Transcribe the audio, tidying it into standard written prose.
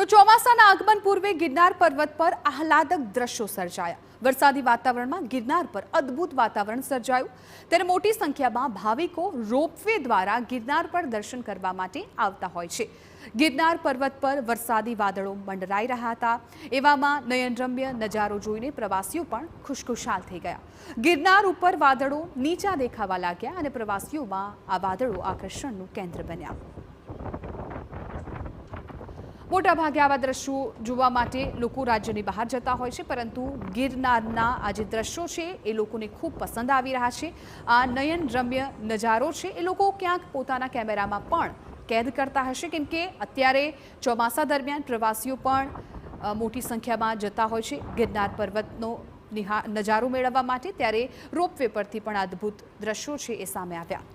તો ચોમાસાના આગમન પૂર્વે ગિરનાર પર્વત પર આહલાદક દ્રશ્યો સર્જાયા। વરસાદી વાતાવરણમાં ગિરનાર પર અદ્ભુત વાતાવરણ સર્જાયું। ત્યારે મોટી સંખ્યામાં ભાવિકો રોપવે દ્વારા ગિરનાર પર દર્શન કરવા માટે આવતા હોય છે। ગિરનાર પર્વત પર વરસાદી વાદળો મંડરાઈ રહ્યા હતા। એવામાં નયનરમ્ય નજારો જોઈને પ્રવાસીઓ પણ ખુશખુશાલ થઈ ગયા। ગિરનાર ઉપર વાદળો નીચા દેખાવા લાગ્યા અને પ્રવાસીઓમાં આ વાદળો આકર્ષણનું કેન્દ્ર બન્યા। મોટાભાગે આવા દ્રશ્યો જોવા માટે લોકો રાજ્યની બહાર જતા હોય છે, પરંતુ ગિરનારના આ જે દ્રશ્યો છે એ લોકોને ખૂબ પસંદ આવી રહ્યા છે। આ નયનરમ્ય નજારો છે એ લોકો ક્યાંક પોતાના કેમેરામાં પણ કેદ કરતા હશે, કેમ કે અત્યારે ચોમાસા દરમિયાન પ્રવાસીઓ પણ મોટી સંખ્યામાં જતા હોય છે ગિરનાર પર્વતનો નજારો મેળવવા માટે। ત્યારે રોપવે પરથી પણ અદ્ભુત દ્રશ્યો છે એ સામે આવ્યા।